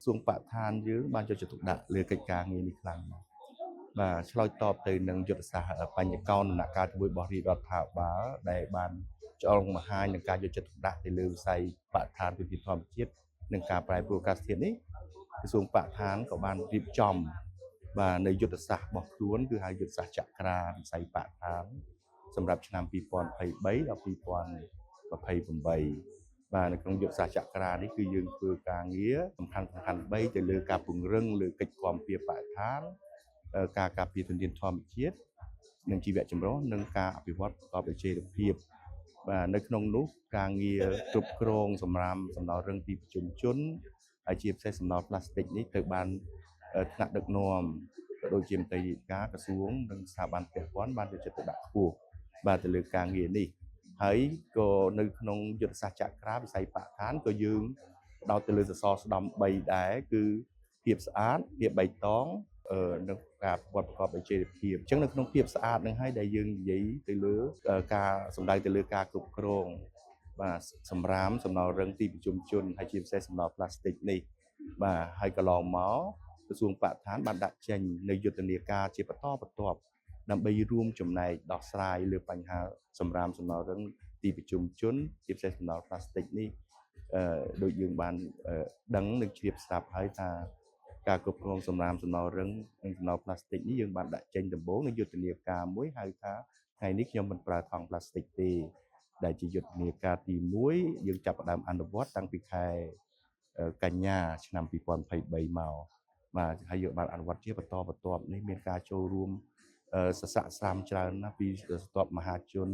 សួងបរិស្ថានយើងបានយកចិត្តទុកដាក់លើកិច្ចការងារនេះខ្លាំងណាស់បាទឆ្លើយតបទៅនឹងយុទ្ធសាស្ត្របញ្ញកោណដំណាក់កាលទី1របស់រាជរដ្ឋាភិបាលដែលបានឆ្លងបង្ហាញនឹងការយកចិត្តទុកដាក់ទៅលើវិស័យបរិស្ថានវិទ្យាធម្មជាតិនិងការប្រែប្រួលអាកាសធាតុនេះក្រសួងបរិស្ថានក៏បានរៀបចំបាទនៅយុទ្ធសាស្ត្ររបស់ខ្លួនគឺហៅយុទ្ធសាស្ត្រចក្រាវិស័យបរិស្ថានសម្រាប់ឆ្នាំ2023ដល់2028បាទនៅក្នុងយុទ្ធសាស្ត្រចក្រានេះគឺយើងធ្វើការងារសំខាន់3ទៅលើការពង្រឹងលើកិច្ចគាំពារបរិស្ថានការការពារធនធានធម្មជាតិនិងជីវៈចម្រុះនិងការអភិវឌ្ឍប្រកបដោយចីរភាពបាទនៅក្នុងនោះការងារគ្រប់គ្រងសំណល់រឹងទីប្រជុំជនហើយជាពិសេសសំណល់ប្លាស្ទិកនេះត្រូវបានថ្នាក់ដឹកនាំក៏ដូចជាមន្ត្រីរាជការក្រសួងនិងស្ថាប័នពាក់ព័ន្ធបានយកចិត្តទុកដាក់ខ្ពស់បាទទៅលើការងារនេះហើយក៏នៅក្នុងយុទ្ធសាស្ត្រចក្រាវិស័យបរិស្ថានក៏យើងផ្ដោតទៅលើសសរស្តម្ភ3ដែរគឺភាពស្អាតភាពបៃតងនិងការប្រកបដោយចីរភាពអញ្ចឹងនៅក្នុងភាពស្អាតនឹងហើយដែលយើងនិយាយទៅលើការសម្ដែងទៅលើការគ្រប់គ្រងបាទសំណល់រឹងទីប្រជុំជនហើយជាពិសេសសំណល់ប្លាស្ទិកនេះបាទហើយកន្លងមកក្រសួងបរិស្ថានបានដាក់ចេញនៅយុទ្ធនាការជាបន្តបន្ទាប់ដើម្បីរួមចំណែកដោះស្រាយលើបញ្ហាសំណល់រឹងទីប្រជុំជនជាពិសេសសំណល់ប្លាស្ទិកនេះដូចយើងបានដឹងនិងជ្រាបស្រាប់ហើយថាការគ្រប់គ្រងសំណល់រឹងនិងសំណល់ប្លាស្ទិកនេះយើងបានដាក់ចេញដំបូងនៅយុទ្ធនាការមួយហៅថាថ្ងៃនេះខ្ញុំមិនប្រើថង់ប្លាស្ទិកទេដែលជាយុទ្ធនាការទី1យើងចាប់ផ្ដើមអនុវត្តតាំងពីខែកញ្ញាឆ្នាំ2023មកបាទហើយយើងបានអនុវត្តជាបន្តបន្ទាប់នេះមានការចូលរួមសស័កស្រាមច្រើនណាស់ពីស្ទាប់មហាជន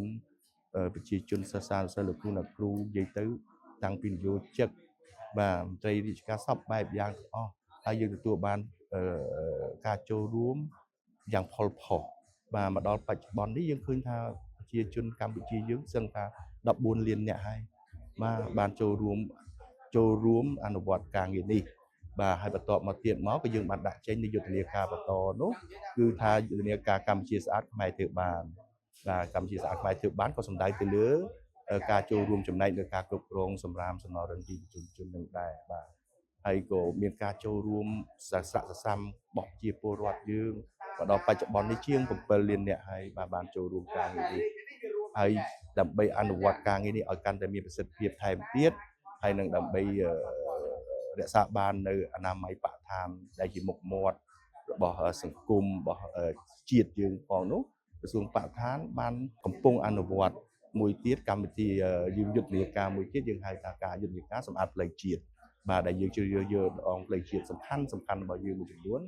ប្រជាជនសិស្សានុសិស្សលោកគ្រូអ្នកគ្រូនិយាយទៅតាំងពីនយោជិកបាទមន្ត្រីរាជការសពបែបយ៉ាងទាំងអស់ហើយយើងទទួលបានការចូលរួមយ៉ាងផុលផុសបាទមកដល់បច្ចុប្បន្ននេះយើងឃើញថាប្រជាជនកម្ពុជាយើងសឹងថា14លាននាក់ហើយបាទបានចូលរួមអនុវត្តការងារនេះបាទហើយបន្ទាប់មកទៀតមកក៏យើងបានដាក់ចេញនៅយុទ្ធនាការបន្តនោះគឺថាយុទ្ធនាការកម្ពុជាស្អាតខ្មែរធ្វើបានបាទកម្ពុជាស្អាតខ្មែរធ្វើបានក៏សំដៅទៅលើការចូលរួមចំណែកលើការគ្រប់គ្រងសំណល់រឹងទីប្រជុំជននឹងដែរបាទហើយក៏មានការចូលរួមស្រាក់សស្រាំរបស់ប្រជាពលរដ្ឋយើងមកដល់បច្ចុប្បន្ននេះជាង7លាននាក់ហើយបាទបានចូលរួមការងារនេះហើយដើម្បីអនុវត្តការងារនេះឲ្យកាន់តែមានប្រសិទ្ធភាពថែមទៀតហើយនឹងដើម្បីរក្សាបាននៅអនាម័យបរិស្ថានដែលជាមុខមាត់របស់សង្គមរបស់ជាតិយើងផងនោះក្រសួងបរិស្ថានបានកំពុងអនុវត្តមួយទៀតកម្មវិធីយុទ្ធនាការមួយទៀតយើងហៅថាការយុទ្ធនាការសម្អាតផ្លូវជាតិបាទដែលយើងជ្រើសរើសយកដងផ្លូវជាតិសំខាន់របស់យើងមួយចំនួន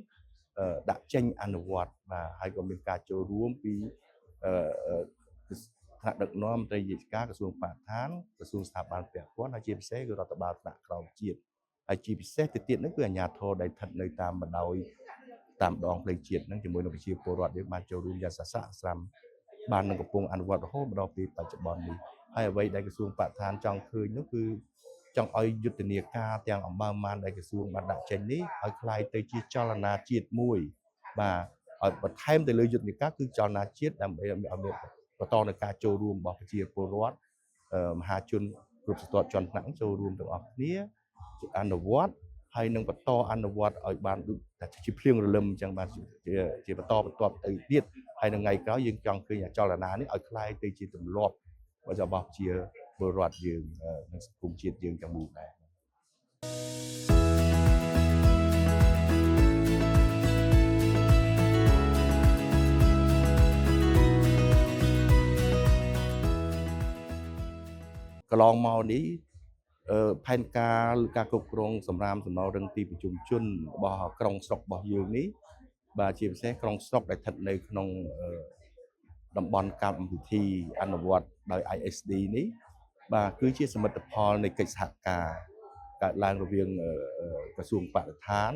ដាក់ចេញអនុវត្តបាទហើយក៏មានការចូលរួមពីថ្នាក់ដឹកនាំមន្ត្រីរាជការក្រសួងបរិស្ថានក្រសួងស្ថាប័នពាក់ព័ន្ធហើយជាពិសេសគឺរដ្ឋបាលថ្នាក់ក្រោមជាតិហើយជាពិសេសទៅទៀតនោះគឺអាជ្ញាធរដែលស្ថិតនៅតាមបណ្ដោយតាមដងផ្លូវជាតិហ្នឹងជាមួយនឹងប្រជាពលរដ្ឋយើងបានចូលរួមយ៉ាងសស្រាក់ស្រាំបាននឹងកំពុងអនុវត្តរហូតដល់ពេលបច្ចុប្បន្ននេះហើយអ្វីដែលក្រសួងបរិស្ថានចង់ឃើញនោះគឺចង់ឲ្យយុទ្ធនាការទាំងអំបើម៉ានដែលក្រសួងបានដាក់ចេញនេះឲ្យคล้ายទៅជាចលនាជាតិមួយបាទឲ្យបន្ថែមទៅលើយុទ្ធនាការគឺចលនាជាតិដើម្បីឲ្យមានបន្តនៅការចូលរួមរបស់ប្រជាពលរដ្ឋមហាជនគ្រប់ស្រទាប់ជាន់ថ្នាក់ចូលរួមទាំងអស់គ្នាអនុវត្តហើយនឹងបន្តអនុវត្តឲ្យបានដូចជាភ្លៀងរលឹមអញ្ចឹងបាទជាបន្តបន្ទាប់ទៅទៀតហើយនៅថ្ងៃក្រោយយើងចង់ឃើញចលនានេះឲ្យคล้ายទៅជាទម្លាប់របស់ជាពលរដ្ឋយើងនិងសង្គមជាតិយើងទាំងមូលដែរកន្លងមកនេះផែនការការគ្រប់គ្រងសំណល់រឹងទីប្រជុំជនរបស់ក្រុងស្រុករបស់យើងនេះបាទជាពិសេសក្រុងស្រុកដែលស្ថិតនៅក្នុងតំបន់កម្មវិធីអនុវត្តដោយ ISD នេះបាទគឺជាសមិទ្ធផលនៃកិច្ចសហការកើតឡើងរវាងក្រសួងបរិស្ថាន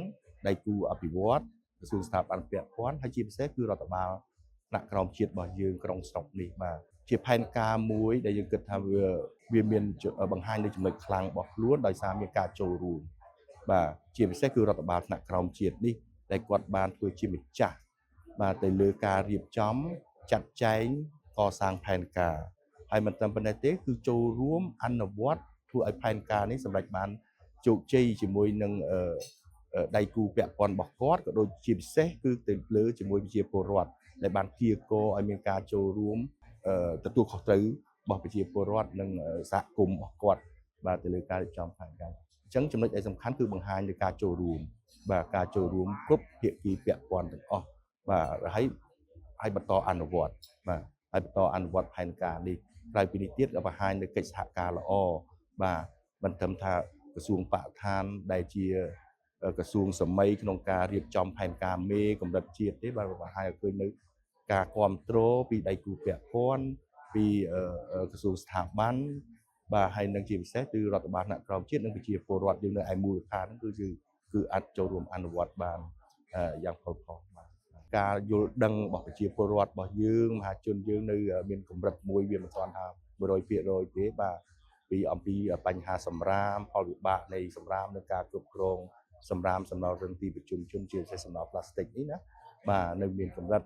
ដៃគូអភិវឌ្ឍក្រសួងស្ថាប័នពាក់ព័ន្ធហើយជាពិសេសគឺរដ្ឋបាលថ្នាក់ក្រោមជាតិរបស់យើងក្រុងស្រុកនេះបាទជាផែនការមួយដែលយើងគិតថាវាមានបង្ហាញនៅចំណុចខ្លាំងរបស់ខ្លួនដោយសារមានការចូលរួមបាទជាពិសេសគឺរដ្ឋបាលថ្នាក់ក្រោមជាតិនេះដែលគាត់បានធ្វើជាម្ចាស់បាទទៅលើការរៀបចំចាត់ចែងកសាងផែនការហើយមិនត្រឹមប៉ុណ្ណេះទេគឺចូលរួមអនុវត្តធ្វើឲ្យផែនការនេះសម្រេចបានជោគជ័យជាមួយនឹង ដៃគូពាក់ព័ន្ធរបស់គាត់ក៏ដូចជាពិសេសគឺទៅលើជាមួយប្រជាពលរដ្ឋដែលបានគៀកឲ្យមានការចូលរួមទទួលខុសត្រូវរបស់ប្រជាពលរដ្ឋនិងសហគមន៍របស់គាត់បាទទៅលើការរៀបចំផែនការអញ្ចឹងចំណុចដែលសំខាន់គឺបង្ហាញលើការចូលរួមបាទការចូលរួមគ្រប់ភាគីពាក់ព័ន្ធទាំងអស់បាទហើយបន្តអនុវត្តបាទហើយបន្តអនុវត្តផែនការនេះក្រៅពីនេះទៀតក៏បង្ហាញនៅកិច្ចសហការល្អបាទមិនត្រឹមថាក្រសួងបរិស្ថានដែលជាក្រសួងសម័យក្នុងការរៀបចំផែនការមេកម្រិតជាតិទេបាទបង្ហាញឲ្យឃើញនៅការគ្រប់គ្រងពីដៃគូពាក់ព័ន្ធពីក្រសួងស្ថាប័នបាទហើយនឹងជាពិសេសគឺរដ្ឋបាលថ្នាក់ក្រោមជាតិនិងប្រជាពលរដ្ឋយើងនៅឯមូលដ្ឋានគឺអាចចូលរួមអនុវត្តបានយ៉ាងផលផុសបាទការយល់ដឹងរបស់ប្រជាពលរដ្ឋរបស់យើងមហាជនយើងនៅមានកម្រិតមួយវាមិនទាន់ថា 100% ទេបាទពីអំពីបញ្ហាសម្រាមផលវិបាកនៃសម្រាមនិងការគ្រប់គ្រងសម្រាមសំណល់រឹងទីប្រជុំជនជាពិសេសសំណល់ប្លាស្ទិកនេះណាបាទនៅមានកម្រិត